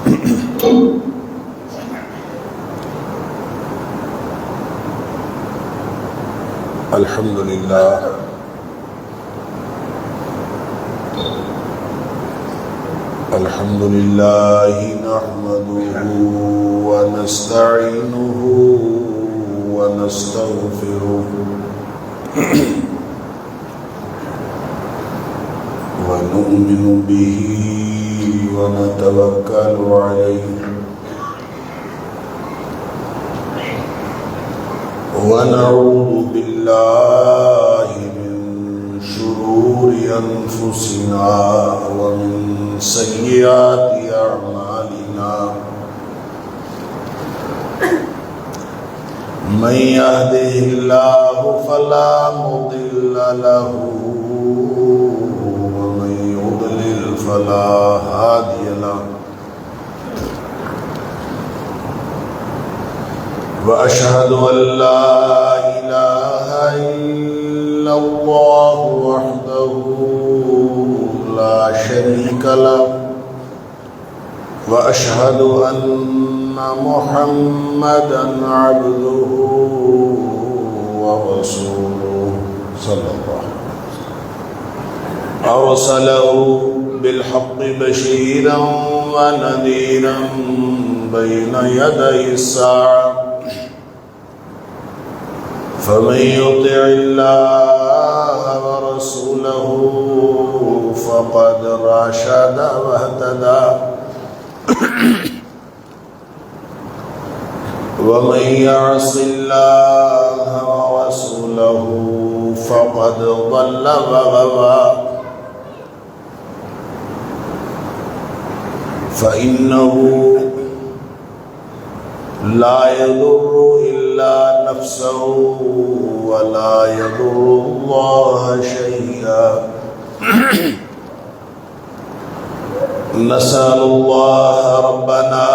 الحمد لله نحمده ونستعينه ونستغفره ونؤمن به ونتوكل عليه ونعوذ بالله من شرور أنفسنا ومن سيئات أعمالنا من يهده الله فلا مضل له ومن يضلل فلا هادي له وأشهد أن لا إله إلا الله وحده لا شريك له وأشهد أن محمدا عبده ورسوله صلى الله عليه وسلم أرسله بالحق بشيرا ونذيرا بين يدي الساعة فمن يطع الله ورسوله فقد رشد واهتدى ومن يعص الله ورسوله فقد ضل وغوى فإنه لا يضر إلا نفسه ولا يضر الله شيئا نسأل الله ربنا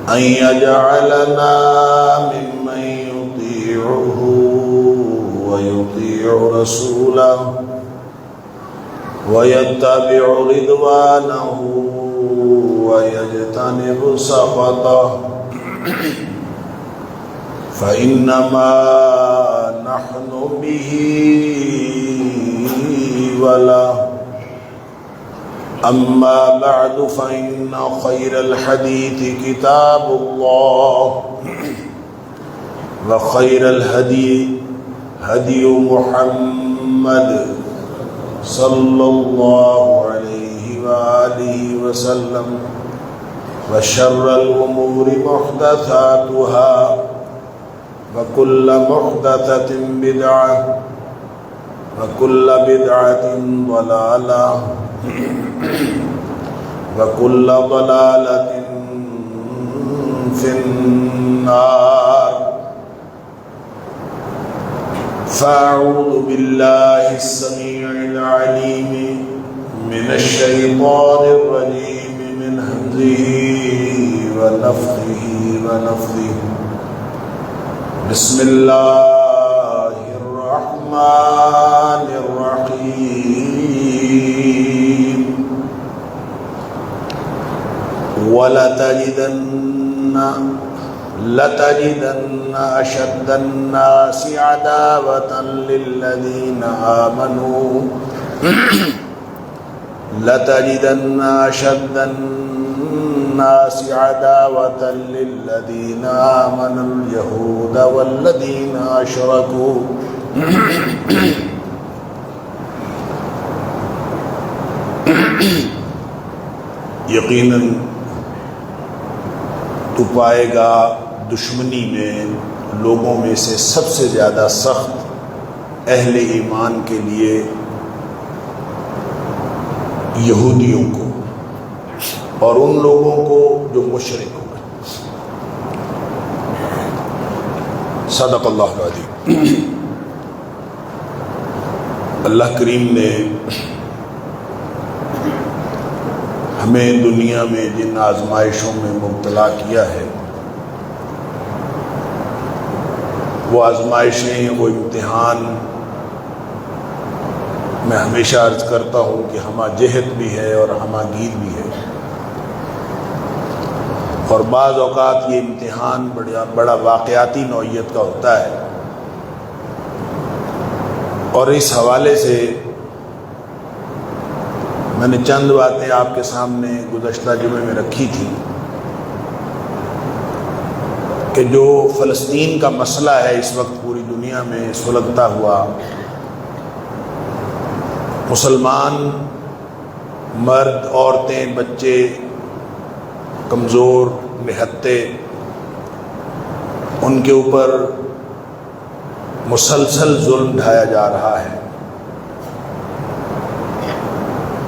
أن يجعلنا ممن يطيعه ويطيع رسوله ويتبع رضوانه ويجتنب سخطه فإنما نحن به وله أما بعد فإن خير الحديث كتاب الله وخير الهدي هدي محمد صلى الله عليه وآله وسلم وشر الأمور محدثاتها وكل محدثة بدعة وكل بدعة ضلالة وكل ضلالة في النار فأعوذ بالله السميع العليم من الشيطان الرجيم من همزه ونفخه ونفثه بسم الله الرحمن الرحيم لتجدن أشد الناس عداوة للذين آمنوا لتجدن أشد الناس عداوة للذين آمنوا اليهود والذين أشركوا یقیناً تو پائے گا دشمنی میں لوگوں میں سے سب سے زیادہ سخت اہل ایمان کے لیے یہودیوں کو اور ان لوگوں کو جو مشرک ہوئے. صدق اللہ العظیم. اللہ کریم نے ہمیں دنیا میں جن آزمائشوں میں مبتلا کیا ہے وہ آزمائشیں وہ امتحان میں ہمیشہ عرض کرتا ہوں کہ ہمہ جہت بھی ہے اور ہمہ گیر بھی ہے. اور بعض اوقات یہ امتحان بڑا واقعاتی نوعیت کا ہوتا ہے، اور اس حوالے سے میں نے چند باتیں آپ کے سامنے گزشتہ جمعے میں رکھی تھی کہ جو فلسطین کا مسئلہ ہے اس وقت پوری دنیا میں سلگتا ہوا، مسلمان مرد، عورتیں، بچے، کمزور، نہتے، ان کے اوپر مسلسل ظلم ڈھایا جا رہا ہے،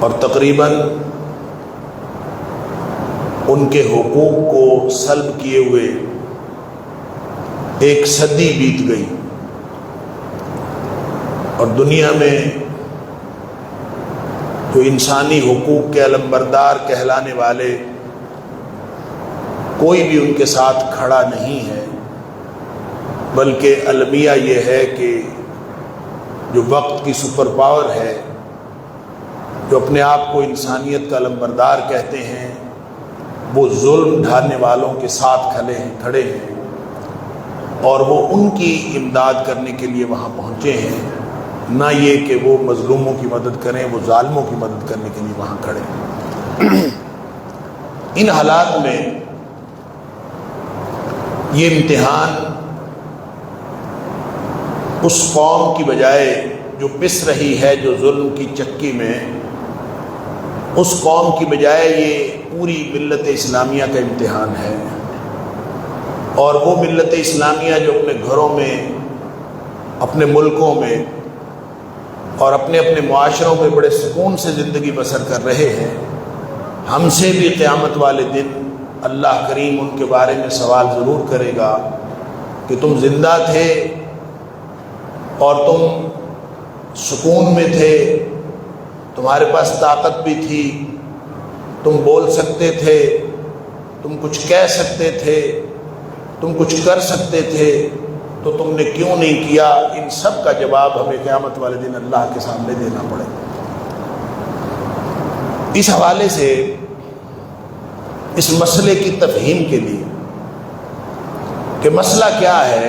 اور تقریباً ان کے حقوق کو سلب کیے ہوئے ایک صدی بیت گئی، اور دنیا میں جو انسانی حقوق کے علمبردار کہلانے والے کوئی بھی ان کے ساتھ کھڑا نہیں ہے، بلکہ المیہ یہ ہے کہ جو وقت کی سپر پاور ہے، جو اپنے آپ کو انسانیت کا علمبردار کہتے ہیں، وہ ظلم ڈھانے والوں کے ساتھ کھڑے ہیں، اور وہ ان کی امداد کرنے کے لیے وہاں پہنچے ہیں، نہ یہ کہ وہ مظلوموں کی مدد کریں، وہ ظالموں کی مدد کرنے کے لیے وہاں کھڑے ہیں۔ ان حالات میں یہ امتحان اس قوم کی بجائے جو پس رہی ہے، جو ظلم کی چکی میں، اس قوم کی بجائے یہ پوری ملت اسلامیہ کا امتحان ہے، اور وہ ملت اسلامیہ جو اپنے گھروں میں، اپنے ملکوں میں اور اپنے اپنے معاشروں میں بڑے سکون سے زندگی بسر کر رہے ہیں، ہم سے بھی قیامت والے دن اللہ کریم ان کے بارے میں سوال ضرور کرے گا کہ تم زندہ تھے اور تم سکون میں تھے، تمہارے پاس طاقت بھی تھی، تم بول سکتے تھے، تم کچھ کہہ سکتے تھے، تم کچھ کر سکتے تھے، تو تم نے کیوں نہیں کیا؟ ان سب کا جواب ہمیں قیامت والے دن اللہ کے سامنے دینا پڑے گا۔ اس حوالے سے اس مسئلے کی تفہیم کے لیے کہ مسئلہ کیا ہے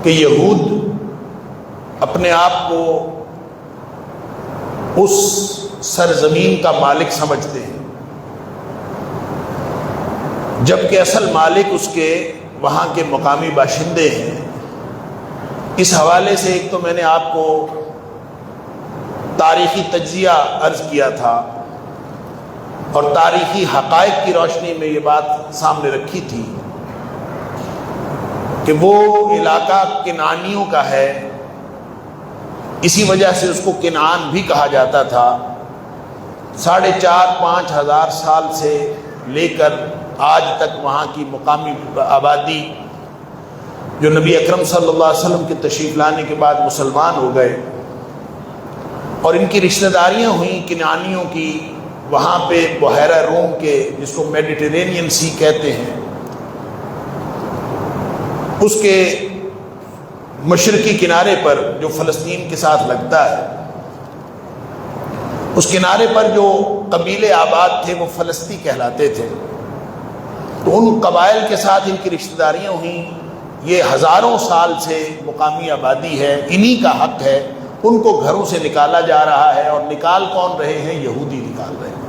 کہ یہود اپنے آپ کو اس سرزمین کا مالک سمجھتے ہیں، جبکہ اصل مالک اس کے وہاں کے مقامی باشندے ہیں۔ اس حوالے سے ایک تو میں نے آپ کو تاریخی تجزیہ عرض کیا تھا، اور تاریخی حقائق کی روشنی میں یہ بات سامنے رکھی تھی کہ وہ علاقہ کنعانیوں کا ہے، اسی وجہ سے اس کو کنعان بھی کہا جاتا تھا۔ 4,500-5,000 ہزار سال سے لے کر آج تک وہاں کی مقامی آبادی جو نبی اکرم صلی اللہ علیہ وسلم کے تشریف لانے کے بعد مسلمان ہو گئے، اور ان کی رشتہ داریاں ہوئیں کنعانیوں کی وہاں پہ بحیرہ روم کے، جس کو میڈیٹرینین سی کہتے ہیں، اس کے مشرقی کنارے پر جو فلسطین کے ساتھ لگتا ہے، اس کنارے پر جو قبیلے آباد تھے وہ فلسطی کہلاتے تھے، تو ان قبائل کے ساتھ ان کی رشتہ داریاں ہوئیں۔ یہ ہزاروں سال سے مقامی آبادی ہے، انہی کا حق ہے، ان کو گھروں سے نکالا جا رہا ہے، اور نکال کون رہے ہیں؟ یہودی نکال رہے ہیں۔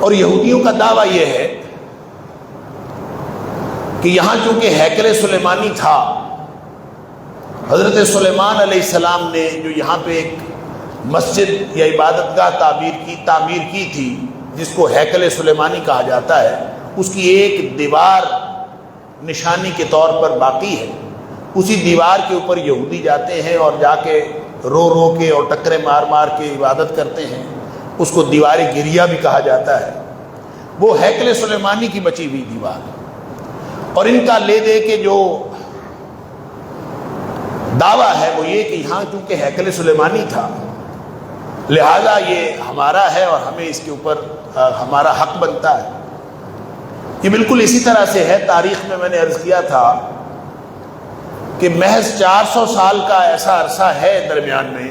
اور یہودیوں کا دعویٰ یہ ہے کہ یہاں چونکہ ہیکل سلیمانی تھا، حضرت سلیمان علیہ السلام نے جو یہاں پہ ایک مسجد یا عبادت گاہ تعمیر کی تھی، جس کو ہیکل سلیمانی کہا جاتا ہے، اس کی ایک دیوار نشانی کے طور پر باقی ہے۔ اسی دیوار کے اوپر یہودی جاتے ہیں اور جا کے رو رو کے اور ٹکرے مار مار کے عبادت کرتے ہیں، اس کو دیوار گریہ بھی کہا جاتا ہے۔ وہ ہیکل سلیمانی کی بچی ہوئی دیوار، اور ان کا لے دے کے جو دعویٰ ہے وہ یہ کہ یہاں چونکہ ہیکل سلیمانی تھا، لہذا یہ ہمارا ہے اور ہمیں اس کے اوپر ہمارا حق بنتا ہے۔ یہ بالکل اسی طرح سے ہے، تاریخ میں نے عرض کیا تھا کہ محض 400 سال کا ایسا عرصہ ہے درمیان میں،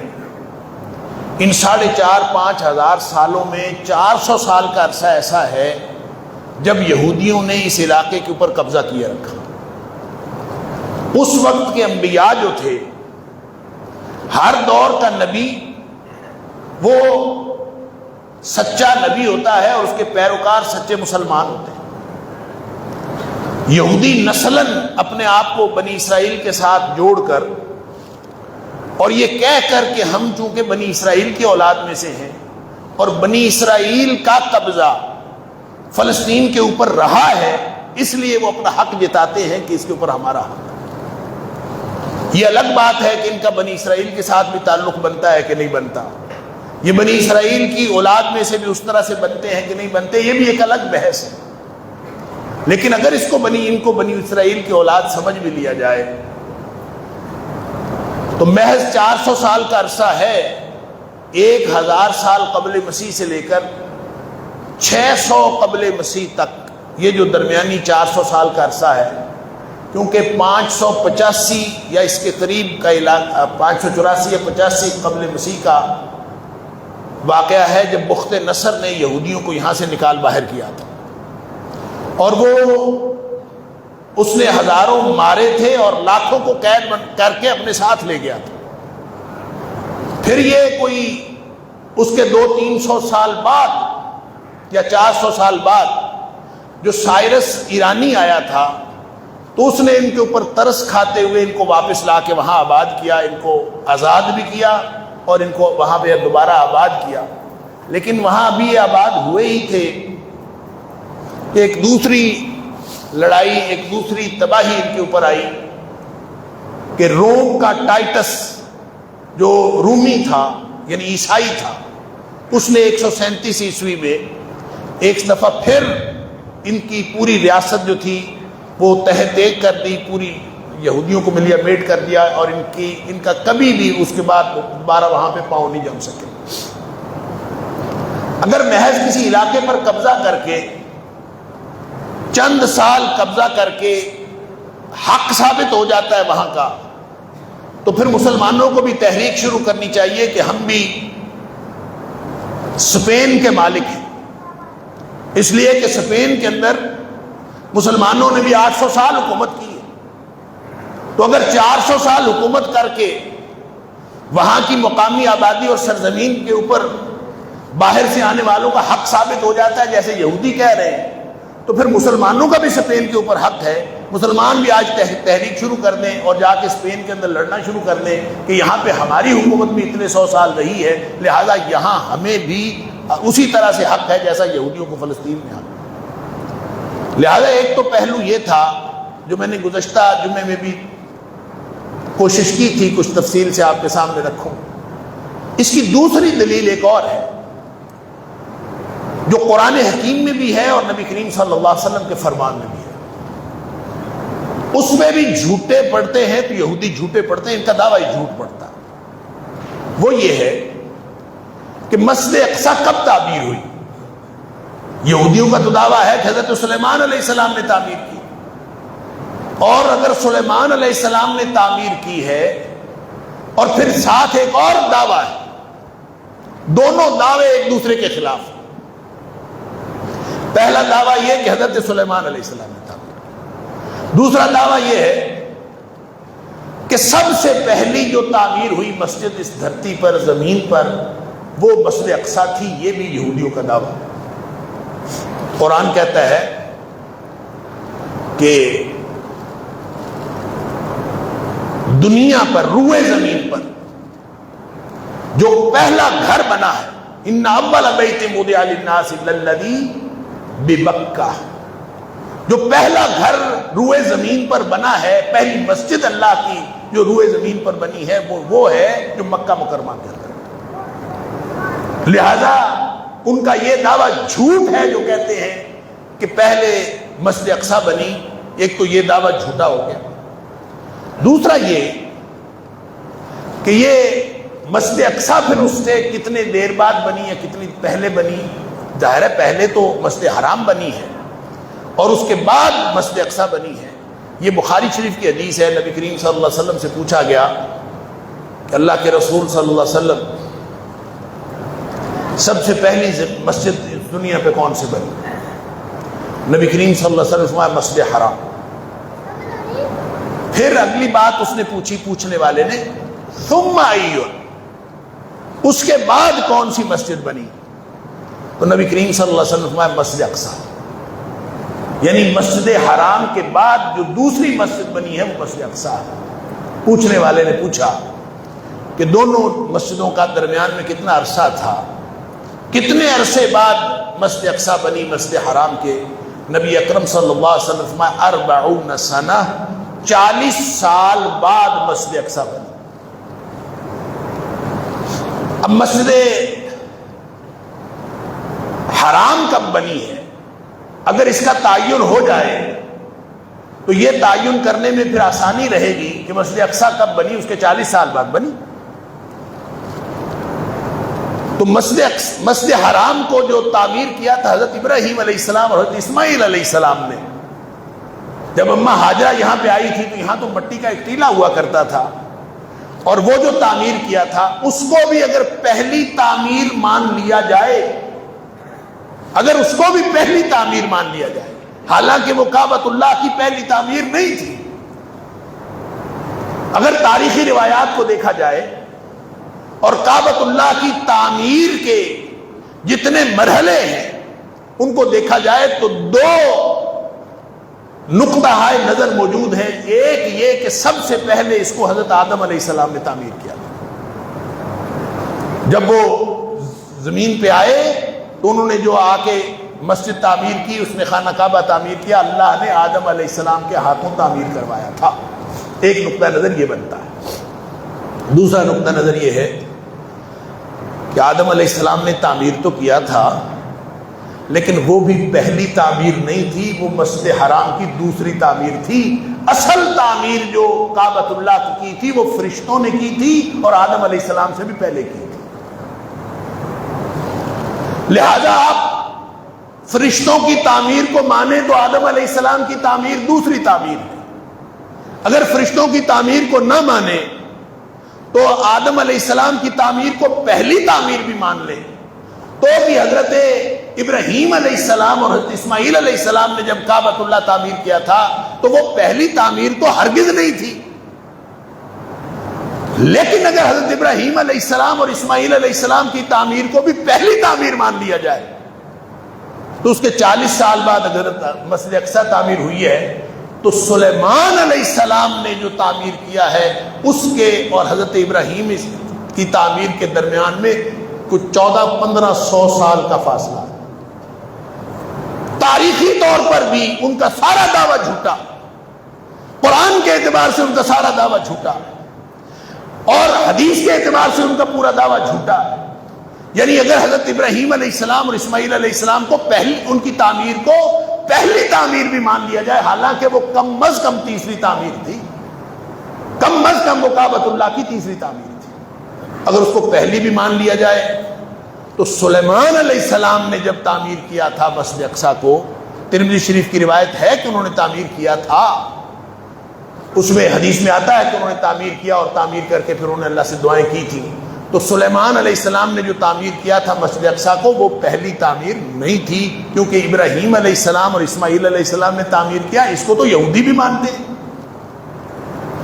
ان 4,500-5,000 ہزار سالوں میں 400 سال کا عرصہ ایسا ہے جب یہودیوں نے اس علاقے کے اوپر قبضہ کیا رکھا، اس وقت کے انبیاء جو تھے، ہر دور کا نبی وہ سچا نبی ہوتا ہے اور اس کے پیروکار سچے مسلمان ہوتے ہیں۔ یہودی نسلاً اپنے آپ کو بنی اسرائیل کے ساتھ جوڑ کر اور یہ کہہ کر کہ ہم چونکہ بنی اسرائیل کی اولاد میں سے ہیں اور بنی اسرائیل کا قبضہ فلسطین کے اوپر رہا ہے، اس لیے وہ اپنا حق جتاتے ہیں کہ اس کے اوپر ہمارا حق ہے۔ یہ الگ بات ہے کہ ان کا بنی اسرائیل کے ساتھ بھی تعلق بنتا ہے کہ نہیں بنتا، یہ بنی اسرائیل کی اولاد میں سے بھی اس طرح سے بنتے ہیں کہ نہیں بنتے، یہ بھی ایک الگ بحث ہے۔ لیکن اگر اس کو ان کو بنی اسرائیل کی اولاد سمجھ بھی لیا جائے تو محض 400 سال کا عرصہ ہے، 1000 سال قبل مسیح سے لے کر 600 قبل مسیح تک، یہ جو درمیانی 400 سال کا عرصہ ہے، کیونکہ 585 یا اس کے قریب کا علاقہ 584 یا 85 قبل مسیح کا واقعہ ہے جب بخت نصر نے یہودیوں کو یہاں سے نکال باہر کیا تھا، اور وہ اس نے ہزاروں مارے تھے اور لاکھوں کو قید کر کے اپنے ساتھ لے گیا تھا۔ پھر یہ کوئی اس کے 200-300 سال بعد یا 400 سال بعد جو سائرس ایرانی آیا تھا تو اس نے ان کے اوپر ترس کھاتے ہوئے ان کو واپس لا کے وہاں آباد کیا، ان کو آزاد بھی کیا اور ان کو وہاں پہ دوبارہ آباد کیا۔ لیکن وہاں ابھی یہ آباد ہوئے ہی تھے کہ ایک دوسری لڑائی، ایک دوسری تباہی ان کے اوپر آئی کہ روم کا ٹائٹس جو رومی تھا یعنی عیسائی تھا، اس نے 137 عیسوی میں ایک دفعہ پھر ان کی پوری ریاست جو تھی وہ تحت ایک کر دی، پوری یہودیوں کو ملیا میٹ کر دیا، اور ان کا کبھی بھی اس کے بعد دوبارہ وہاں پہ پاؤں نہیں جم سکے۔ اگر محض کسی علاقے پر قبضہ کر کے چند سال قبضہ کر کے حق ثابت ہو جاتا ہے وہاں کا، تو پھر مسلمانوں کو بھی تحریک شروع کرنی چاہیے کہ ہم بھی اسپین کے مالک ہیں، اس لیے کہ اسپین کے اندر مسلمانوں نے بھی 800 سال حکومت کی ہے، تو اگر 400 سال حکومت کر کے وہاں کی مقامی آبادی اور سرزمین کے اوپر باہر سے آنے والوں کا حق ثابت ہو جاتا ہے جیسے یہودی کہہ رہے ہیں، تو پھر مسلمانوں کا بھی اسپین کے اوپر حق ہے۔ مسلمان بھی آج تحریک شروع کر دیں اور جا کے اسپین کے اندر لڑنا شروع کر دیں کہ یہاں پہ ہماری حکومت بھی اتنے 100 سال رہی ہے، لہذا یہاں ہمیں بھی اسی طرح سے حق ہے جیسا یہودیوں کو فلسطین میں حق ہے۔ لہذا ایک تو پہلو یہ تھا جو میں نے گزشتہ جمعے میں بھی کوشش کی تھی کچھ تفصیل سے آپ کے سامنے رکھوں۔ اس کی دوسری دلیل ایک اور ہے جو قرآن حکیم میں بھی ہے اور نبی کریم صلی اللہ علیہ وسلم کے فرمان میں بھی ہے، اس میں بھی جھوٹے پڑھتے ہیں تو یہودی جھوٹے پڑھتے ہیں، ان کا دعویٰ ہی جھوٹ پڑتا ہے۔ وہ یہ ہے کہ مسجد اقصیٰ کب تعمیر ہوئی؟ یہودیوں کا تو دعویٰ ہے کہ حضرت سلیمان علیہ السلام نے تعمیر کی، اور اگر سلیمان علیہ السلام نے تعمیر کی ہے اور پھر ساتھ ایک اور دعویٰ ہے، دونوں دعوے ایک دوسرے کے خلاف۔ پہلا دعویٰ یہ کہ حضرت سلیمان علیہ السلام نے تعمیر، دوسرا دعویٰ یہ ہے کہ سب سے پہلی جو تعمیر ہوئی مسجد اس دھرتی پر زمین پر وہ مسجد اقصیٰ تھی، یہ بھی یہودیوں کا دعویٰ۔ قرآن کہتا ہے کہ دنیا پر روئے زمین پر جو پہلا گھر بنا ہے، ان اول بیت وضع للناس للذی ببکہ، جو پہلا گھر روئے زمین پر بنا ہے، پہلی مسجد اللہ کی جو روئے زمین پر بنی ہے وہ ہے جو مکہ مکرمہ کے اندر۔ لہذا ان کا یہ دعویٰ جھوٹ ہے جو کہتے ہیں کہ پہلے مسجد اقصیٰ بنی، ایک تو یہ دعویٰ جھوٹا ہو گیا، دوسرا یہ کہ یہ مسجد اقصیٰ پھر اس سے کتنے دیر بعد بنی ہے، کتنی پہلے بنی، ظاہر ہے پہلے تو مسجد حرام بنی ہے اور اس کے بعد مسجد اقصیٰ بنی ہے۔ یہ بخاری شریف کی حدیث ہے، نبی کریم صلی اللہ علیہ وسلم سے پوچھا گیا کہ اللہ کے رسول صلی اللہ علیہ وسلم سب سے پہلی مسجد دنیا پہ کون سی بنی؟ نبی کریم صلی اللہ علیہ وسلم فرمایا مسجد حرام. پھر اگلی بات اس نے پوچھی پوچھنے والے نے ثم ایون، اس کے بعد کون سی مسجد بنی؟ تو نبی کریم صلی اللہ علیہ وسلم فرمایا مسجد اقصی، یعنی مسجد حرام کے بعد جو دوسری مسجد بنی ہے وہ مسجد اقصی ہے. پوچھنے والے نے پوچھا کہ دونوں مسجدوں کا درمیان میں کتنا عرصہ تھا، کتنے عرصے بعد مسجد اقصی بنی مسجد حرام کے؟ نبی اکرم صلی اللہ علیہ وسلم فرمایا 40 سنہ، 40 سال بعد مسجد اقصی بنی. اب مسجد حرام کب بنی ہے؟ اگر اس کا تعین ہو جائے تو یہ تعین کرنے میں پھر آسانی رہے گی کہ مسجد اقصی کب بنی، اس کے 40 سال بعد بنی. تو مسجد حرام کو جو تعمیر کیا تھا حضرت ابراہیم علیہ السلام اور حضرت اسماعیل علیہ السلام نے. جب اماں ہاجرہ یہاں پہ آئی تھی تو یہاں تو مٹی کا ایک ٹیلا ہوا کرتا تھا، اور وہ جو تعمیر کیا تھا اس کو بھی اگر پہلی تعمیر مان لیا جائے، اگر اس کو بھی پہلی تعمیر مان لیا جائے، حالانکہ وہ کعبۃ اللہ کی پہلی تعمیر نہیں تھی. اگر تاریخی روایات کو دیکھا جائے اور کعبۃ اللہ کی تعمیر کے جتنے مرحلے ہیں ان کو دیکھا جائے تو 2 نقطہ نظر موجود ہیں. ایک یہ کہ سب سے پہلے اس کو حضرت آدم علیہ السلام نے تعمیر کیا. جب وہ زمین پہ آئے تو انہوں نے جو آ کے مسجد تعمیر کی، اس میں خانہ کعبہ تعمیر کیا، اللہ نے آدم علیہ السلام کے ہاتھوں تعمیر کروایا تھا. ایک نقطہ نظر یہ بنتا ہے. دوسرا نقطہ نظر یہ ہے کہ آدم علیہ السلام نے تعمیر تو کیا تھا لیکن وہ بھی پہلی تعمیر نہیں تھی، وہ مسجد حرام کی دوسری تعمیر تھی. اصل تعمیر جو کعبۃ اللہ کی تھی وہ فرشتوں نے کی تھی اور آدم علیہ السلام سے بھی پہلے کی تھی. لہذا آپ فرشتوں کی تعمیر کو مانیں تو آدم علیہ السلام کی تعمیر دوسری تعمیر ہے. اگر فرشتوں کی تعمیر کو نہ مانیں تو آدم علیہ السلام کی تعمیر کو پہلی تعمیر بھی مان لیں تو بھی حضرت ابراہیم علیہ السلام اور حضرت اسماعیل علیہ السلام نے جب کعبۃ اللہ تعمیر کیا تھا تو وہ پہلی تعمیر تو ہرگز نہیں تھی. لیکن اگر حضرت ابراہیم علیہ السلام اور اسماعیل علیہ السلام کی تعمیر کو بھی پہلی تعمیر مان لیا جائے تو اس کے 40 سال بعد اگر مسجد اقصی تعمیر ہوئی ہے تو سلیمان علیہ السلام نے جو تعمیر کیا ہے اس کے اور حضرت ابراہیم کی تعمیر کے درمیان میں کچھ 1400-1500 سال کا فاصلہ. تاریخی طور پر بھی ان کا سارا دعویٰ جھوٹا، قرآن کے اعتبار سے ان کا سارا دعویٰ جھوٹا اور حدیث کے اعتبار سے ان کا پورا دعویٰ جھوٹا. یعنی اگر حضرت ابراہیم علیہ السلام اور اسماعیل علیہ السلام کو ان کی تعمیر کو پہلی تعمیر بھی مان لیا جائے، حالانکہ وہ کم از کم تیسری تعمیر تھی، کم از کم وہ کعبۃ اللہ کی تیسری تعمیر تھی، اگر اس کو پہلی بھی مان لیا جائے تو سلیمان علیہ السلام نے جب تعمیر کیا تھا مسجد اقصی کو، ترمذی شریف کی روایت ہے کہ انہوں نے تعمیر کیا تھا، اس میں حدیث میں آتا ہے کہ انہوں نے تعمیر کیا اور تعمیر کر کے پھر انہوں نے اللہ سے دعائیں کی تھی. تو سلیمان علیہ السلام نے جو تعمیر کیا تھا مسجد اقصی کو وہ پہلی تعمیر نہیں تھی، کیونکہ ابراہیم علیہ السلام اور اسماعیل علیہ السلام نے تعمیر کیا، اس کو تو یہودی بھی مانتے ہیں،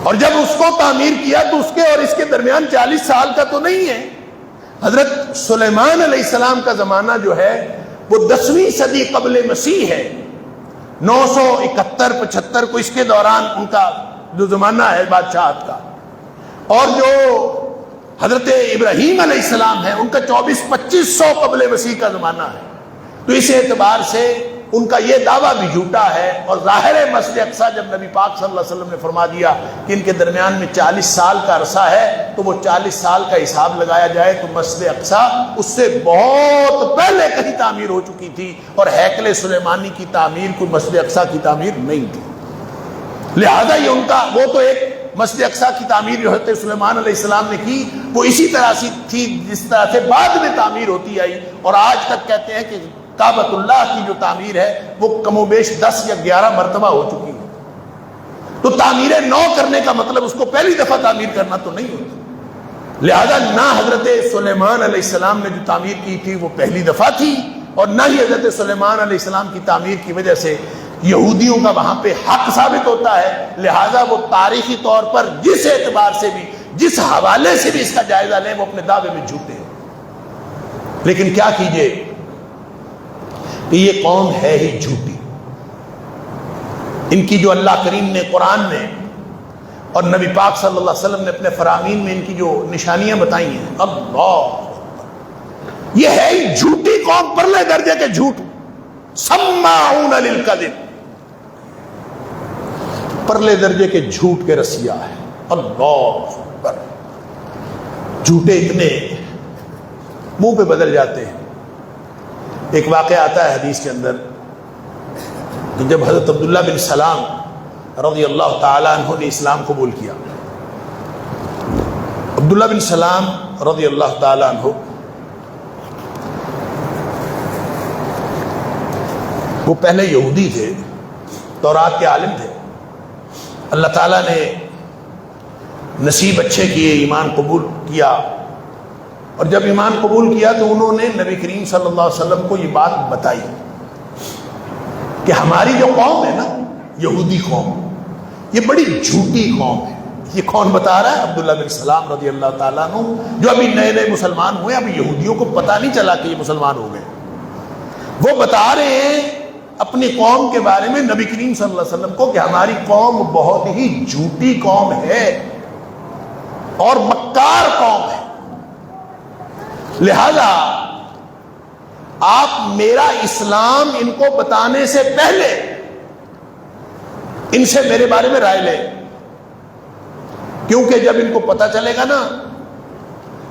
اور جب اس کو تعمیر کیا تو اس کے اور اس کے درمیان 40 سال کا تو نہیں ہے. حضرت سلیمان علیہ السلام کا زمانہ جو ہے وہ 10ویں صدی قبل مسیح ہے، 971-75 کو اس کے دوران ان کا جو زمانہ ہے بادشاہت کا، اور جو حضرت ابراہیم علیہ السلام ہے ان کا 2400-2500 قبل مسیح کا زمانہ ہے. تو اس اعتبار سے ان کا یہ دعویٰ بھی جھوٹا ہے. اور ظاہر ہے مسجد اقصی جب نبی پاک صلی اللہ علیہ وسلم نے فرما دیا کہ ان کے درمیان میں 40 سال کا عرصہ ہے تو وہ 40 سال کا حساب لگایا جائے تو مسجد اقصی اس سے بہت پہلے کہیں تعمیر ہو چکی تھی، اور ہیکل سلیمانی کی تعمیر کوئی مسجد اقصی کی تعمیر نہیں تھی. لہذا یہ ان کا وہ تو ایک مسجد اقصی کی تعمیر جو حضرت سلیمان علیہ السلام نے کی وہ اسی طرح سے تھی جس طرح سے بعد میں تعمیر ہوتی آئی، اور آج تک کہتے ہیں کہ کعبۃ اللہ کی جو تعمیر ہے وہ کم و بیش 10 یا 11 مرتبہ ہو چکی ہے. تو تعمیر نو کرنے کا مطلب اس کو پہلی دفعہ تعمیر کرنا تو نہیں ہوتا. لہذا نہ حضرت سلیمان علیہ السلام نے جو تعمیر کی تھی وہ پہلی دفعہ تھی، اور نہ ہی حضرت سلیمان علیہ السلام کی تعمیر کی وجہ سے یہودیوں کا وہاں پہ حق ثابت ہوتا ہے. لہٰذا وہ تاریخی طور پر جس اعتبار سے بھی جس حوالے سے بھی اس کا جائزہ لیں وہ اپنے دعوے میں جھوٹے ہیں. لیکن کیا کیجئے کہ یہ قوم ہے ہی جھوٹی. ان کی جو اللہ کریم نے قرآن میں اور نبی پاک صلی اللہ علیہ وسلم نے اپنے فرامین میں ان کی جو نشانیاں بتائی ہیں، اللہ، یہ ہے ہی جھوٹی قوم، پرلے درجے کے جھوٹ. سماعون للکذب، پرلے درجے کے جھوٹ کے رسیا ہے. اللہ اکبر، جھوٹے اتنے منہ پہ بدل جاتے ہیں. ایک واقعہ آتا ہے حدیث کے اندر کہ جب حضرت عبداللہ بن سلام رضی اللہ تعالیٰ عنہ نے اسلام قبول کیا. عبداللہ بن سلام رضی اللہ تعالیٰ عنہ وہ پہلے یہودی تھے، تورات کے عالم تھے. اللہ تعالیٰ نے نصیب اچھے کیے، ایمان قبول کیا، اور جب ایمان قبول کیا تو انہوں نے نبی کریم صلی اللہ علیہ وسلم کو یہ بات بتائی کہ ہماری جو قوم ہے نا، یہودی قوم، یہ بڑی جھوٹی قوم ہے. یہ کون بتا رہا ہے؟ عبداللہ بن سلام رضی اللہ تعالیٰ عنہ، جو ابھی نئے نئے مسلمان ہوئے. ابھی یہودیوں کو پتہ نہیں چلا کہ یہ مسلمان ہو گئے. وہ بتا رہے ہیں اپنی قوم کے بارے میں نبی کریم صلی اللہ علیہ وسلم کو کہ ہماری قوم بہت ہی جھوٹی قوم ہے اور مکار قوم ہے. لہذا آپ میرا اسلام ان کو بتانے سے پہلے ان سے میرے بارے میں رائے لیں، کیونکہ جب ان کو پتہ چلے گا نا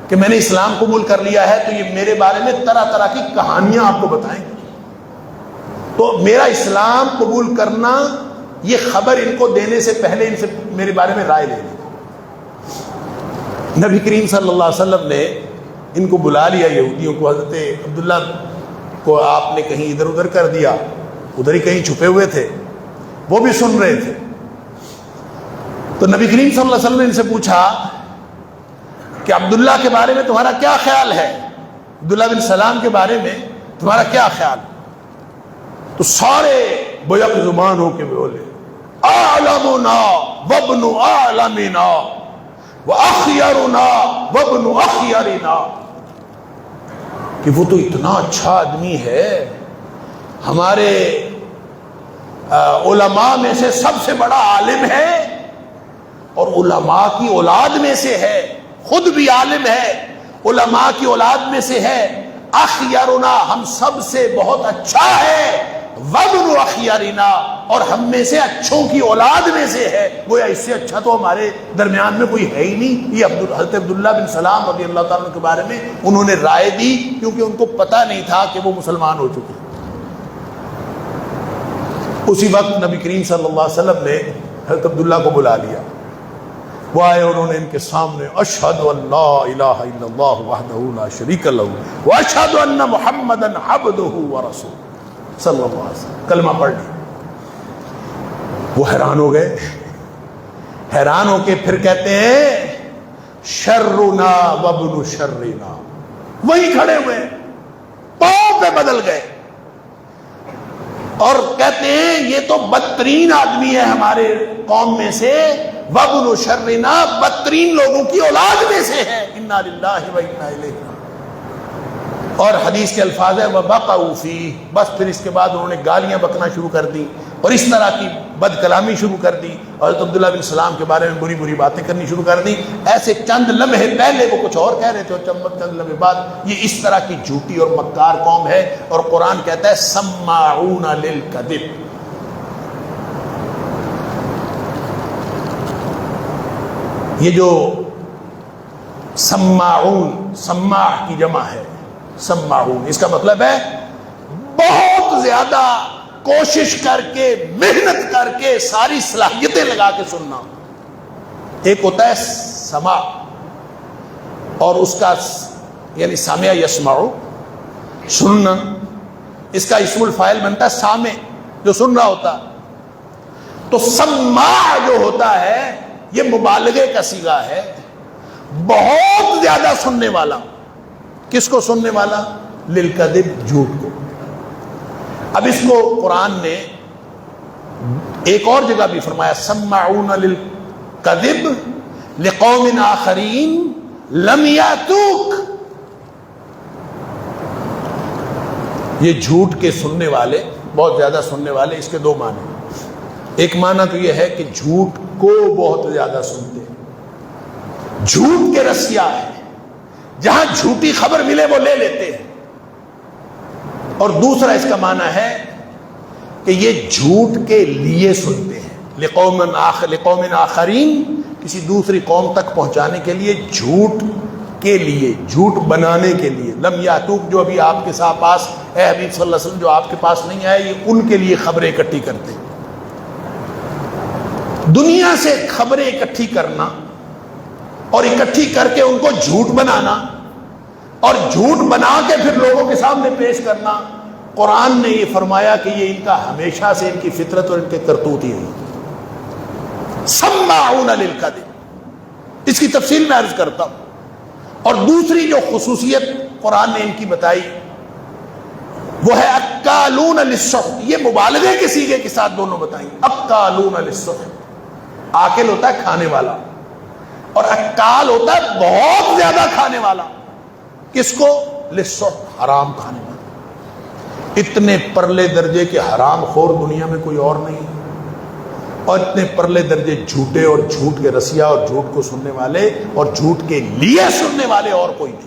کہ میں نے اسلام قبول کر لیا ہے تو یہ میرے بارے میں طرح طرح کی کہانیاں آپ کو بتائیں گے. تو میرا اسلام قبول کرنا، یہ خبر ان کو دینے سے پہلے ان سے میرے بارے میں رائے لے لی. نبی کریم صلی اللہ علیہ وسلم نے ان کو بلا لیا، یہودیوں کو. حضرت عبداللہ کو آپ نے کہیں ادھر ادھر کر دیا، ادھر ہی کہیں چھپے ہوئے تھے، وہ بھی سن رہے تھے. تو نبی کریم صلی اللہ علیہ وسلم نے ان سے پوچھا کہ عبداللہ کے بارے میں تمہارا کیا خیال ہے، عبداللہ بن سلام کے بارے میں تمہارا کیا خیال؟ تو سارے بیک زبان ہو کے بولے اعلمنا وابن اعلمنا واخیرنا وابن اخیرنا، کہ وہ تو اتنا اچھا آدمی ہے، ہمارے علماء میں سے سب سے بڑا عالم ہے، اور علماء کی اولاد میں سے ہے، خود بھی عالم ہے، علماء کی اولاد میں سے ہے. اخیرنا، ہم سب سے بہت اچھا ہے، وابن اخیرنا، اور ہم میں سے اچھوں کی اولاد میں سے ہے. گویا اس سے اچھا تو ہمارے درمیان میں کوئی ہے ہی نہیں. یہ حضرت عبداللہ بن سلام رضی اللہ تعالیٰ کے بارے میں انہوں نے رائے دی، کیونکہ ان کو پتہ نہیں تھا کہ وہ مسلمان ہو چکے. اسی وقت نبی کریم صلی اللہ علیہ وسلم نے حضرت عبداللہ کو بلا لیا. وہ آئے، انہوں نے ان کے سامنے اشہد ان لا الہ الا اللہ وحدہ لا شریک لہ واشہد ان محمدا عبدہ ورسولہ صلی اللہ علیہ وسلم کلمہ پڑھ لیا. وہ حیران ہو گئے. حیران ہو کے پھر کہتے ہیں شرنا وابن شرنا. وہی کھڑے ہوئے، پاؤں پہ بدل گئے اور کہتے ہیں یہ تو بدترین آدمی ہے ہمارے قوم میں سے، وابن شرنا، بدترین لوگوں کی اولاد میں سے ہے. انا للہ و انا الیہ. اور حدیث کے الفاظ ہے وَبَقَعُوا فِيهِ. بس پھر اس کے بعد انہوں نے گالیاں بکنا شروع کر دی اور اس طرح کی بد کلامی شروع کر دی، اور حضرت عبداللہ بن سلام کے بارے میں بری بری باتیں کرنی شروع کر دی. ایسے چند لمحے پہلے وہ کچھ اور کہہ رہے تھے، اور چند لمحے بعد یہ اس طرح کی جھوٹی اور مکار قوم ہے. اور قرآن کہتا ہے سماعون للکذب. یہ جو سماعون، سماع کی جمع ہے، سماعون، اس کا مطلب ہے بہت زیادہ کوشش کر کے، محنت کر کے، ساری صلاحیتیں لگا کے سننا. ایک ہوتا ہے سماع، اور اس کا یعنی سامع یسمعو، سننا. اس کا اسم الفاعل بنتا ہے سامع، جو سن رہا ہوتا. تو سماع جو ہوتا ہے یہ مبالغے کا صیغہ ہے، بہت زیادہ سننے والا. کس کو سننے والا؟ للکذب، جھوٹ کو. اب اس کو قرآن نے ایک اور جگہ بھی فرمایا سماعون للکذب لقوم آخرین لم یاتوک. یہ جھوٹ کے سننے والے، بہت زیادہ سننے والے، اس کے دو معنی. ایک معنی تو یہ ہے کہ جھوٹ کو بہت زیادہ سنتے ہیں، جھوٹ کے رسیا ہے، جہاں جھوٹی خبر ملے وہ لے لیتے ہیں. اور دوسرا اس کا معنی ہے کہ یہ جھوٹ کے لیے سنتے ہیں، لقوم آخرین، کسی دوسری قوم تک پہنچانے کے لیے، جھوٹ کے لیے، جھوٹ بنانے کے لیے. لم یاتوک، جو ابھی آپ کے پاس اے حبیب صلی اللہ علیہ وسلم جو آپ کے پاس نہیں آئے، یہ ان کے لیے خبریں اکٹھی کرتے ہیں. دنیا سے خبریں اکٹھی کرنا اور اکٹھی کر کے ان کو جھوٹ بنانا اور جھوٹ بنا کے پھر لوگوں کے سامنے پیش کرنا، قرآن نے یہ فرمایا کہ یہ ان کا ہمیشہ سے ان کی فطرت اور ان کے کرتوت ہی ہوئی. سماعون للکذب، اس کی تفصیل میں عرض کرتا ہوں. اور دوسری جو خصوصیت قرآن نے ان کی بتائی وہ ہے اکالون للسحت. یہ مبالغے کے صیغے کے ساتھ دونوں بتائیں. اکالون للسحت، آکل ہوتا ہے کھانے والا، اور اکال ہوتا ہے بہت زیادہ کھانے والا. کس کو؟ للسحت، حرام کھانے والا. اتنے پرلے درجے کے حرام خور دنیا میں کوئی اور نہیں، اور اتنے پرلے درجے جھوٹے اور جھوٹ کے رسیا اور جھوٹ کو سننے والے اور جھوٹ کے لیے سننے والے اور کوئی نہیں.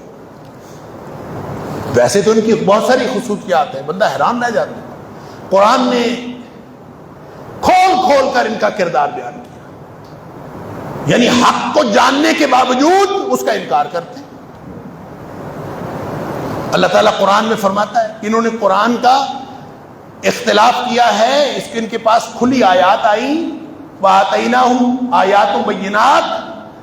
ویسے تو ان کی بہت ساری خصوصیات ہیں، بندہ حیران رہ جاتا ہے. قرآن نے کھول کھول کر ان کا کردار بیان کیا، یعنی حق کو جاننے کے باوجود اس کا انکار کرتے ہیں. اللہ تعالیٰ قرآن میں فرماتا ہے کہ انہوں نے قرآن کا اختلاف کیا ہے، اس کے ان کے پاس کھلی آیات آئیں، وَآتَيْنَاهُمْ آیَاتٌ بَيِّنَاتٌ،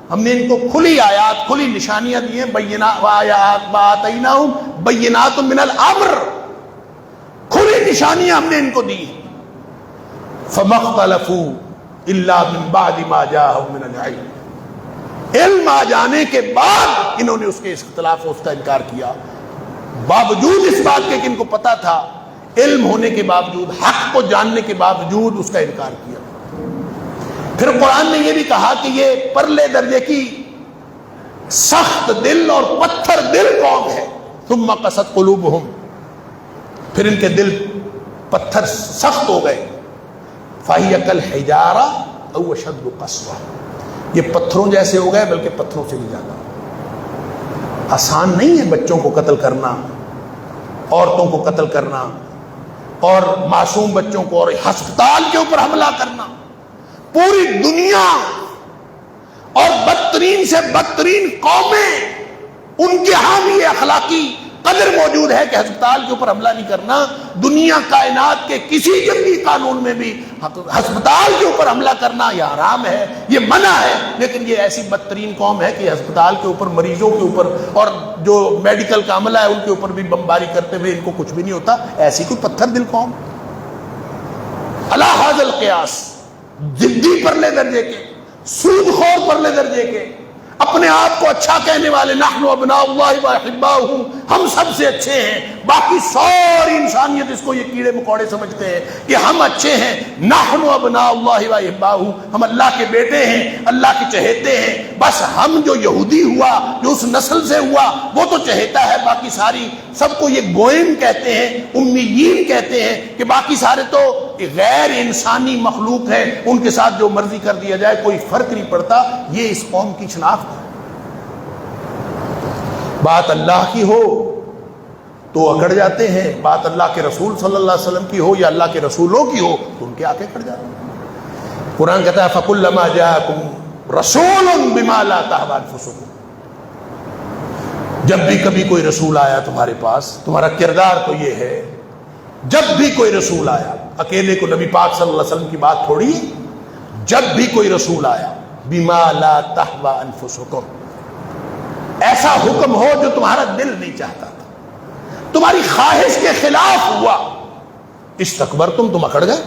ہم نے ان کو کھلی آیات، کھلی نشانیاں دی ہیں. وَآتَيْنَاهُمْ بَيِّنَاتٌ مِنَ الْأَمْرِ، کھلی نشانیاں ہم نے ان کو دی. فَمَا اخْتَلَفُوا إِلَّا مِن بَعْدِ مَا جَاءَهُم مِنَ الْعِلْمِ، علم آ جانے کے بعد انہوں نے اس کے اختلاف اس کا انکار کیا، باوجود اس بات کے کہ ان کو پتا تھا، علم ہونے کے باوجود، حق کو جاننے کے باوجود اس کا انکار کیا. پھر قرآن نے یہ بھی کہا کہ یہ پرلے درجے کی سخت دل اور پتھر دل قوم ہے. ثم قست قلوبہم، پھر ان کے دل پتھر سخت ہو گئے. فہی کالحجارہ او اشد قسوہ، یہ پتھروں جیسے ہو گئے، بلکہ پتھروں سے بھی زیادہ. آسان نہیں ہے بچوں کو قتل کرنا، عورتوں کو قتل کرنا، اور معصوم بچوں کو، اور ہسپتال کے اوپر حملہ کرنا. پوری دنیا اور بدترین سے بدترین قومیں، ان کے ہاں بھی یہ اخلاقی قدر موجود ہے کہ ہسپتال کے اوپر حملہ نہیں کرنا. دنیا کائنات کے کسی جنگی قانون میں بھی ہسپتال کے اوپر حملہ کرنا یہ حرام ہے، یہ منع ہے. لیکن یہ ایسی بدترین قوم ہے کہ ہسپتال کے اوپر، مریضوں کے اوپر، اور جو میڈیکل کا عملہ ہے ان کے اوپر بھی بمباری کرتے ہوئے ان کو کچھ بھی نہیں ہوتا. ایسی کوئی پتھر دل قوم. علی ھذا القیاس، ضدی پرلے درجے کے، سود خور پرلے درجے کے، اپنے آپ کو اچھا کہنے والے، نحن ابناء اللہ واحباؤہ، ہم سب سے اچھے ہیں، باقی ساری انسانیت اس کو یہ کیڑے مکوڑے سمجھتے ہیں کہ ہم اچھے ہیں. نحن ابناء اللہ واحباؤہ، ہم اللہ کے بیٹے ہیں، اللہ کے چہیتے ہیں. بس ہم جو یہودی ہوا، جو اس نسل سے ہوا، وہ تو چہیتا ہے، باقی ساری سب کو یہ گوئم کہتے ہیں، امیین کہتے ہیں، کہ باقی سارے تو غیر انسانی مخلوق ہے، ان کے ساتھ جو مرضی کر دیا جائے کوئی فرق نہیں پڑتا. یہ اس قوم کی شناخت ہے. بات اللہ کی ہو تو اکڑ جاتے ہیں، بات اللہ کے رسول صلی اللہ علیہ وسلم کی ہو یا اللہ کے رسولوں کی ہو تو ان کے آگے اکڑ جاتے ہیں. قرآن کہتا ہے فَكُلَّمَا جَاءَكُمْ رَسُولٌ بِمَا لَا تَهْوَىٰ أَنفُسُكُمْ، جب بھی کبھی کوئی رسول آیا تمہارے پاس، تمہارا کردار تو یہ ہے، جب بھی کوئی رسول آیا، اکیلے کو نبی پاک صلی اللہ علیہ وسلم کی بات تھوڑی، جب بھی کوئی رسول آیا، بِمَا لَا تَهْوَىٰ أَنفُسُكُمْ، ایسا حکم ہو جو تمہارا دل نہیں چاہتا تھا، تمہاری خواہش کے خلاف ہوا، استکبرتم، تم اکڑ گئے،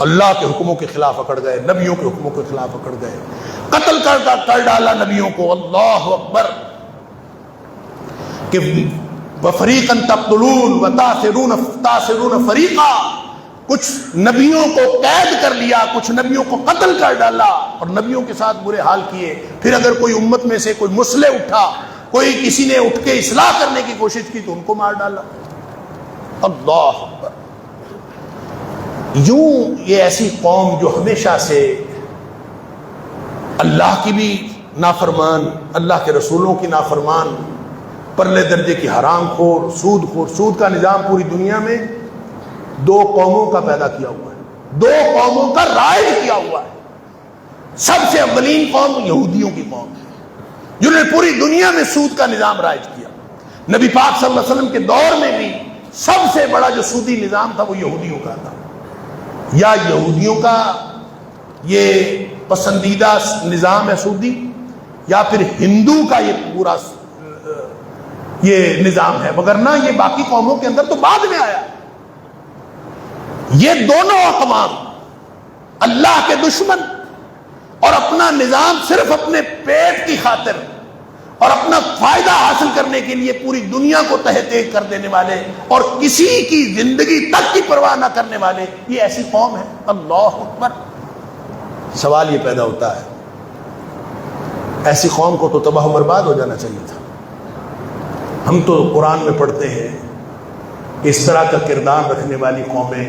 اللہ کے حکموں کے خلاف اکڑ گئے، نبیوں کے حکموں کے خلاف اکڑ گئے، قتل کر ڈالا نبیوں کو. اللہ اکبر. کہ وَفَرِيقًا تَقْتُلُونَ وَتَأْسِرُونَ فَرِيقًا، کچھ نبیوں کو قید کر لیا، کچھ نبیوں کو قتل کر ڈالا اور نبیوں کے ساتھ برے حال کیے. پھر اگر کوئی امت میں سے کوئی مسلح اٹھا، کوئی کسی نے اٹھ کے اصلاح کرنے کی کوشش کی تو ان کو مار ڈالا. اللہ اکبر. یوں یہ ایسی قوم جو ہمیشہ سے اللہ کی بھی نافرمان، اللہ کے رسولوں کی نافرمان، پرلے درجے کی حرام خور، سود خور. سود کا نظام پوری دنیا میں دو قوموں کا پیدا کیا ہوا ہے، دو قوموں کا رائج کیا ہوا ہے. سب سے اولین قوم یہودیوں کی قوم ہے جنہوں نے پوری دنیا میں سود کا نظام رائج کیا. نبی پاک صلی اللہ علیہ وسلم کے دور میں بھی سب سے بڑا جو سودی نظام تھا وہ یہودیوں کا تھا. یا یہودیوں کا یہ پسندیدہ نظام ہے سودی، یا پھر ہندو کا یہ پورا یہ نظام ہے، مگر نہ یہ باقی قوموں کے اندر تو بعد میں آیا. یہ دونوں اقوام اللہ کے دشمن اور اپنا نظام صرف اپنے پیٹ کی خاطر اور اپنا فائدہ حاصل کرنے کے لیے پوری دنیا کو تہہ کر دینے والے اور کسی کی زندگی تک کی پرواہ نہ کرنے والے، یہ ایسی قوم ہے. اللہ اکبر. سوال یہ پیدا ہوتا ہے ایسی قوم کو تو تباہ و برباد ہو جانا چاہیے تھا. ہم تو قرآن میں پڑھتے ہیں اس طرح کا کردار رکھنے والی قومیں،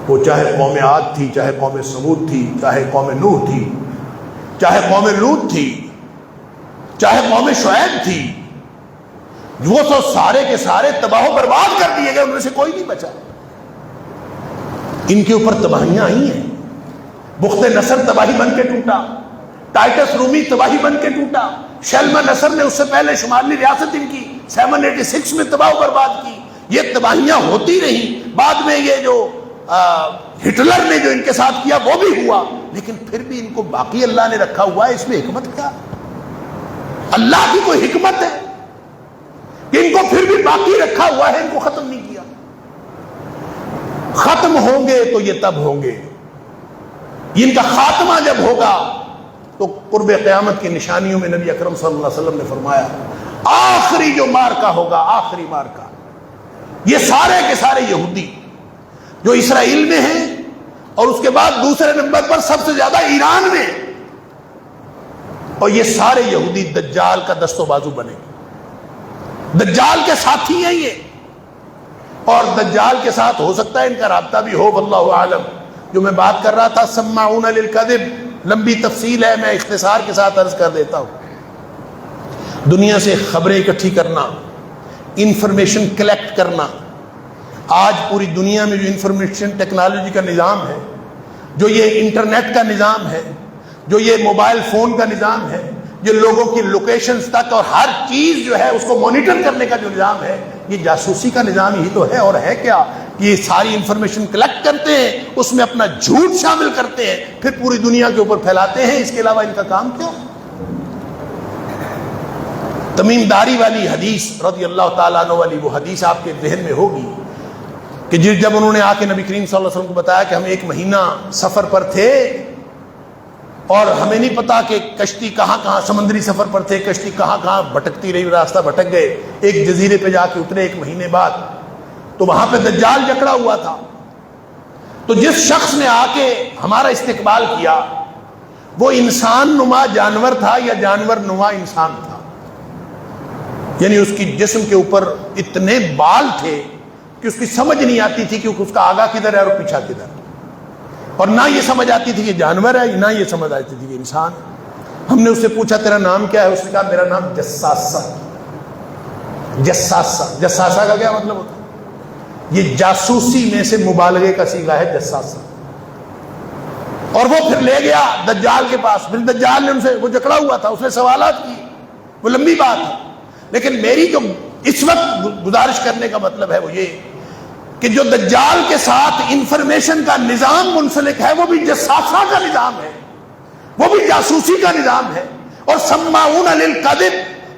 وہ چاہے قوم عاد تھی، چاہے قوم سمود تھی، چاہے قوم نوح تھی، چاہے قوم لوط تھی، چاہے قوم شعیب تھی، وہ تو سارے کے سارے تباہ و برباد کر دیے گئے، ان میں سے کوئی نہیں بچا. ان کے اوپر تباہیاں آئی ہیں. بخت نصر تباہی بن کے ٹوٹا، ٹائٹس رومی تباہی بن کے ٹوٹا، شلما نصر نے اس سے پہلے شمالی ریاست ان کی 786 میں تباہ و برباد کی. یہ تباہیاں ہوتی رہیں. بعد میں یہ جو ہٹلر نے جو ان کے ساتھ کیا وہ بھی ہوا، لیکن پھر بھی ان کو باقی اللہ نے رکھا ہوا ہے. اس میں حکمت کیا؟ اللہ کی کوئی حکمت ہے کہ ان کو پھر بھی باقی رکھا ہوا ہے، ان کو ختم نہیں کیا. ختم ہوں گے تو یہ تب ہوں گے، ان کا خاتمہ جب ہوگا تو قرب قیامت کی نشانیوں میں نبی اکرم صلی اللہ علیہ وسلم نے فرمایا آخری جو مارکا ہوگا، آخری مارکا، یہ سارے کے سارے یہودی جو اسرائیل میں ہیں اور اس کے بعد دوسرے نمبر پر سب سے زیادہ ایران میں، اور یہ سارے یہودی دجال کا دست و بازو بنے گے. دجال کے ساتھی ہیں یہ، اور دجال کے ساتھ ہو سکتا ہے ان کا رابطہ بھی ہو، واللہ اعلم. جو میں بات کر رہا تھا سماعون للکذب، لمبی تفصیل ہے، میں اختصار کے ساتھ عرض کر دیتا ہوں. دنیا سے خبریں اکٹھی کرنا، انفارمیشن کلیکٹ کرنا. آج پوری دنیا میں جو انفارمیشن ٹیکنالوجی کا نظام ہے، جو یہ انٹرنیٹ کا نظام ہے، جو یہ موبائل فون کا نظام ہے، جو لوگوں کی لوکیشنز تک اور ہر چیز جو ہے اس کو مانیٹر کرنے کا جو نظام ہے، یہ جاسوسی کا نظام ہی تو ہے. اور ہے کیا کہ یہ ساری انفارمیشن کلیکٹ کرتے ہیں، اس میں اپنا جھوٹ شامل کرتے ہیں، پھر پوری دنیا کے اوپر پھیلاتے ہیں. اس کے علاوہ ان کا کام کیا؟ تمیم داری والی حدیث رضی اللہ تعالیٰ عنہ والی وہ حدیث آپ کے ذہن میں ہوگی کہ جب انہوں نے آ کے نبی کریم صلی اللہ علیہ وسلم کو بتایا کہ ہم 1 مہینہ سفر پر تھے اور ہمیں نہیں پتا کہ کشتی کہاں کہاں، سمندری سفر پر تھے، کشتی کہاں کہاں بھٹکتی رہی، راستہ بھٹک گئے، ایک جزیرے پہ جا کے اترے 1 مہینے بعد، تو وہاں پہ دجال جکڑا ہوا تھا. تو جس شخص نے آ کے ہمارا استقبال کیا وہ انسان نما جانور تھا یا جانور نما انسان تھا، یعنی اس کی جسم کے اوپر اتنے بال تھے کہ اس کی سمجھ نہیں آتی تھی کہ اس کا آگا کدھر ہے اور پیچھا کدھر، اور نہ یہ سمجھ آتی تھی کہ جانور ہے، نہ یہ سمجھ آتی تھی کہ انسان. ہم نے اس سے پوچھا تیرا نام کیا ہے؟ اس نے کہا میرا نام جساسہ. جساسہ، جساسہ کا کیا مطلب ہوتا ہے؟ یہ جاسوسی میں سے مبالغے کا صیغہ ہے جساسہ. اور وہ پھر لے گیا دجال کے پاس. پھر دجال نے ان سے، وہ جکڑا ہوا تھا، اس نے سوالات کی، وہ لمبی بات ہے، لیکن میری جو اس وقت گزارش کرنے کا مطلب ہے وہ یہ کہ جو دجال کے ساتھ انفارمیشن کا نظام منسلک ہے وہ بھی جساسہ کا نظام ہے، وہ بھی جاسوسی کا نظام ہے. اور سماعون للکذب،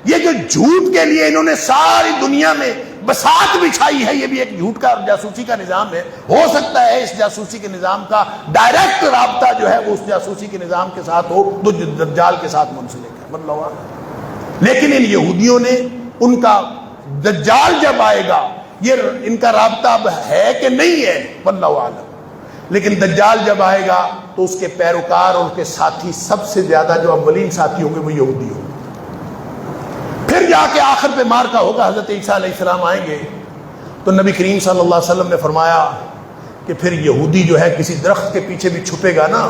یہ جو جھوٹ کے لیے انہوں نے ساری دنیا میں بساط بچھائی ہے، یہ بھی ایک جھوٹ کا اور جاسوسی کا نظام ہے. ہو سکتا ہے اس جاسوسی کے نظام کا ڈائریکٹ رابطہ جو ہے وہ اس جاسوسی کے نظام کے ساتھ ہو جو دجال کے ساتھ منسلک ہے، لیکن ان یہودیوں نے ان کا دجال جب آئے گا، یہ ان کا رابطہ اب ہے کہ نہیں ہے واللہ عالم، لیکن دجال جب آئے گا تو اس کے پیروکار اور اس کے ساتھی سب سے زیادہ جو اولین ساتھی ہوں گے وہ یہودی ہوں گے۔ پھر جا کے آخر پہ مار کا ہوگا، حضرت عیسیٰ علیہ السلام آئیں گے تو نبی کریم صلی اللہ علیہ وسلم نے فرمایا کہ پھر یہودی جو ہے کسی درخت کے پیچھے بھی چھپے گا نا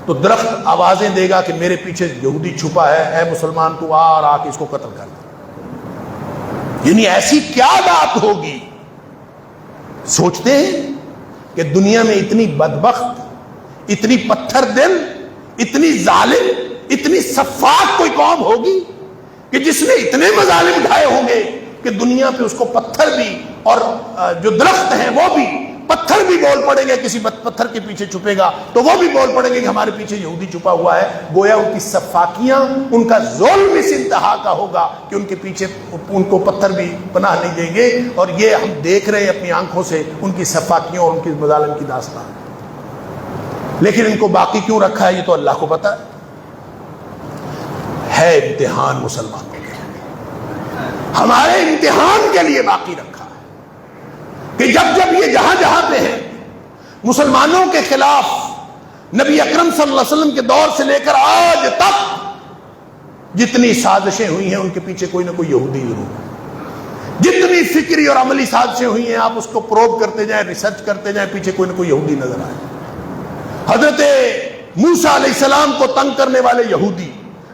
تو درخت آوازیں دے گا کہ میرے پیچھے یہودی چھپا ہے، اے مسلمان تو آ کے اس کو قتل کر دے۔ یعنی ایسی کیا بات ہوگی؟ سوچتے ہیں کہ دنیا میں اتنی بدبخت، اتنی پتھر دل، اتنی ظالم، اتنی سفاک کوئی قوم ہوگی کہ جس نے اتنے مظالم اٹھائے ہوں گے کہ دنیا پہ اس کو پتھر بھی اور جو درخت ہیں وہ بھی، پتھر بھی بول پڑیں گے، کسی پتھر کے پیچھے چھپے گا تو وہ بھی بول پڑیں گے کہ ہمارے پیچھے یہودی چھپا ہوا ہے۔ گویا ان کی سفاکیاں، ان کا ظلم اس انتہا کا ہوگا کہ ان کے پیچھے ان کو پتھر بھی پناہ نہیں دیں گے، اور یہ ہم دیکھ رہے ہیں اپنی آنکھوں سے ان کی سفاکیوں اور ان کی مظالم کی داستان۔ لیکن ان کو باقی کیوں رکھا ہے یہ تو اللہ کو پتا ہے امتحان مسلمانوں کے لیے، ہمارے امتحان کے لیے باقی رکھا کہ جب جب یہ جہاں جہاں پہ ہیں مسلمانوں کے خلاف نبی اکرم صلی اللہ علیہ وسلم کے دور سے لے کر آج تک جتنی سازشیں ہوئی ہیں ان کے پیچھے کوئی نہ کوئی یہودی ضرور ہے۔ جتنی فکری اور عملی سازشیں ہوئی ہیں آپ اس کو پروب کرتے جائیں، ریسرچ کرتے جائیں، پیچھے کوئی نہ کوئی یہودی نظر آئے۔ حضرت موسیٰ علیہ السلام کو تنگ کرنے والے یہودی،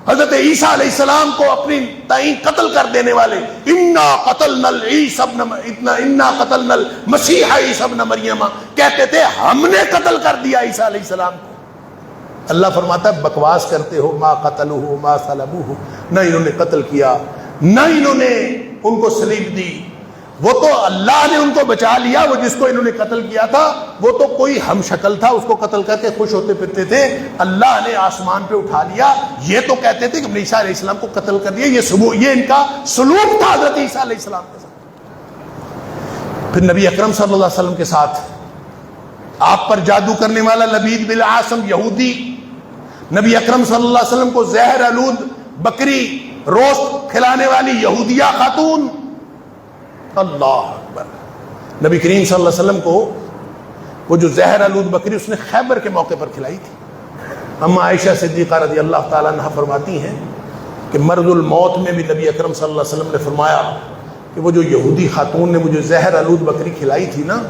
حضرت عیسیٰ علیہ السلام کو اپنی تعین قتل کر دینے والے، انا قتلنا المسیح عیسی ابن مریم، کہتے تھے ہم نے قتل کر دیا عیسیٰ علیہ السلام کو۔ اللہ فرماتا ہے بکواس کرتے ہو، ما قتلوہ ما صلبوہ، نہ انہوں نے قتل کیا، نہ انہوں نے ان کو صلیب دی، وہ تو اللہ نے ان کو بچا لیا، وہ جس کو انہوں نے قتل کیا تھا وہ تو کوئی ہم شکل تھا، اس کو قتل کر کے خوش ہوتے پھرتے تھے، اللہ نے آسمان پہ اٹھا لیا۔ یہ تو کہتے تھے کہ ہم نے عیسیٰ علیہ السلام کو قتل کر دیا، یہ ان کا سلوک تھا حضرت عیسیٰ علیہ السلام کے ساتھ۔ پھر نبی اکرم صلی اللہ علیہ وسلم کے ساتھ آپ پر جادو کرنے والا لبید بن عاصم یہودی، نبی اکرم صلی اللہ علیہ وسلم کو زہر آلود بکری روسٹ کھلانے والی یہودیہ خاتون، اللہ اکبر، نبی کریم صلی اللہ علیہ وسلم کو وہ جو زہر آلود بکری اس نے خیبر کے موقع پر کھلائی تھی۔ اما عائشہ صدیقہ رضی اللہ تعالیٰ عنہا فرماتی ہیں کہ مرض الموت میں بھی نبی اکرم صلی اللہ علیہ وسلم نے فرمایا کہ وہ جو یہودی خاتون نے مجھے زہر آلود بکری کھلائی تھی نا،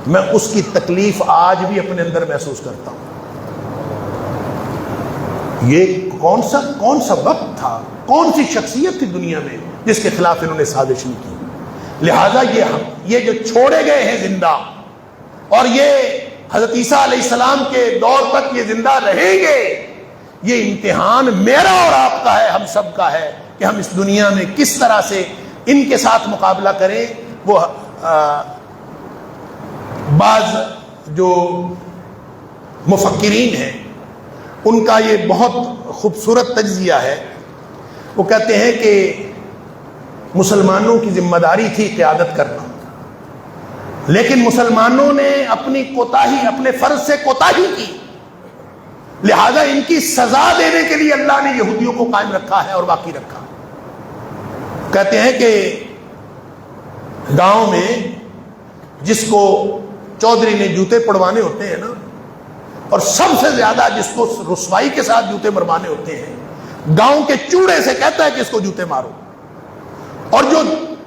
میں اس کی تکلیف آج بھی اپنے اندر محسوس کرتا ہوں۔ یہ کون سا وقت تھا، کون سی شخصیت تھی دنیا میں جس کے خلاف انہوں نے سازش نہیں کی۔ لہذا یہ جو چھوڑے گئے ہیں زندہ، اور یہ حضرت عیسیٰ علیہ السلام کے دور تک یہ زندہ رہیں گے، یہ امتحان میرا اور آپ کا ہے، ہم سب کا ہے کہ ہم اس دنیا میں کس طرح سے ان کے ساتھ مقابلہ کریں۔ وہ بعض جو مفکرین ہیں ان کا یہ بہت خوبصورت تجزیہ ہے، وہ کہتے ہیں کہ مسلمانوں کی ذمہ داری تھی قیادت کرنا، لیکن مسلمانوں نے اپنی کوتاہی، اپنے فرض سے کوتاہی کی، لہذا ان کی سزا دینے کے لیے اللہ نے یہودیوں کو قائم رکھا ہے اور باقی رکھا۔ کہتے ہیں کہ گاؤں میں جس کو چودھری نے جوتے پڑوانے ہوتے ہیں نا، اور سب سے زیادہ جس کو رسوائی کے ساتھ جوتے مروانے ہوتے ہیں، گاؤں کے چوڑے سے کہتا ہے کہ اس کو جوتے مارو، اور جو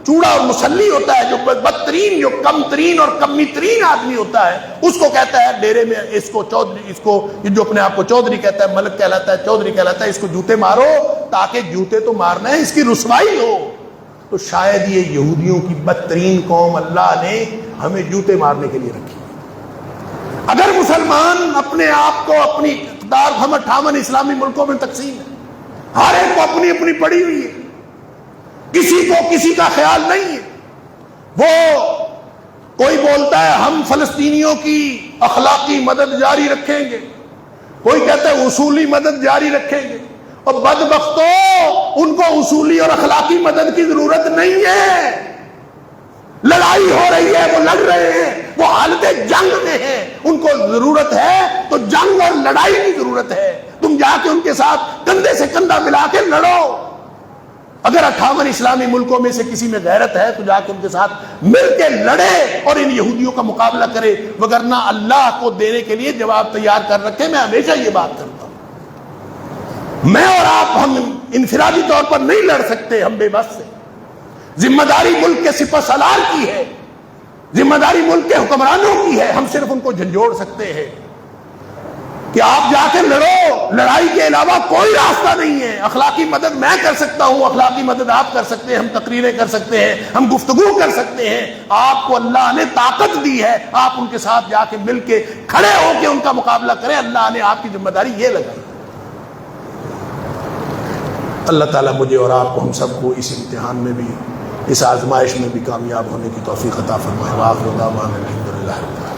چوڑا اور مسلی ہوتا ہے، جو بدترین، جو کم ترین اور کمی ترین آدمی ہوتا ہے، اس کو کہتا ہے ڈیرے میں اس کو چودھری، اس کو جو اپنے آپ کو چودھری کہتا ہے، ملک کہلاتا ہے، چودھری کہلاتا ہے، اس کو جوتے مارو تاکہ جوتے تو مارنا ہے، اس کی رسوائی ہو۔ تو شاید یہ یہودیوں کی بدترین قوم اللہ نے ہمیں جوتے مارنے کے لیے رکھی۔ اگر مسلمان اپنے آپ کو اپنی اقتدار ہم 58 اسلامی ملکوں میں تقسیم ہے، ہر ایک کو اپنی اپنی پڑی ہوئی ہے، کسی کو کسی کا خیال نہیں ہے۔ وہ کوئی بولتا ہے ہم فلسطینیوں کی اخلاقی مدد جاری رکھیں گے، کوئی کہتا ہے اصولی مدد جاری رکھیں گے، اور بدبختوں ان کو اصولی اور اخلاقی مدد کی ضرورت نہیں ہے۔ لڑائی ہو رہی ہے، وہ لڑ رہے ہیں، وہ حالت جنگ میں ہیں، ان کو ضرورت ہے تو جنگ اور لڑائی کی ضرورت ہے۔ تم جا کے ان کے ساتھ کندھے سے کندھا ملا کے لڑو۔ اگر 58 اسلامی ملکوں میں سے کسی میں غیرت ہے تو جا کے ان کے ساتھ مل کے لڑے اور ان یہودیوں کا مقابلہ کرے، وگرنہ اللہ کو دینے کے لیے جواب تیار کر رکھے۔ میں ہمیشہ یہ بات کرتا ہوں، میں اور آپ ہم انفرادی طور پر نہیں لڑ سکتے، ہم بے بس ہیں۔ ذمہ داری ملک کے سپہ سالار کی ہے، ذمہ داری ملک کے حکمرانوں کی ہے، ہم صرف ان کو جھنجھوڑ سکتے ہیں کہ آپ جا کے لڑو، لڑائی کے علاوہ کوئی راستہ نہیں ہے۔ اخلاقی مدد میں کر سکتا ہوں، اخلاقی مدد آپ کر سکتے ہیں، ہم تقریریں کر سکتے ہیں، ہم گفتگو کر سکتے ہیں۔ آپ کو اللہ نے طاقت دی ہے، آپ ان کے ساتھ جا کے مل کے کھڑے ہو کے ان کا مقابلہ کریں۔ اللہ نے آپ کی ذمہ داری یہ لگائی۔ اللہ تعالیٰ مجھے اور آپ کو، ہم سب کو اس امتحان میں بھی، اس آزمائش میں بھی کامیاب ہونے کی توفیق عطا فرمائے۔ وآخر دعوانا الحمدللہ۔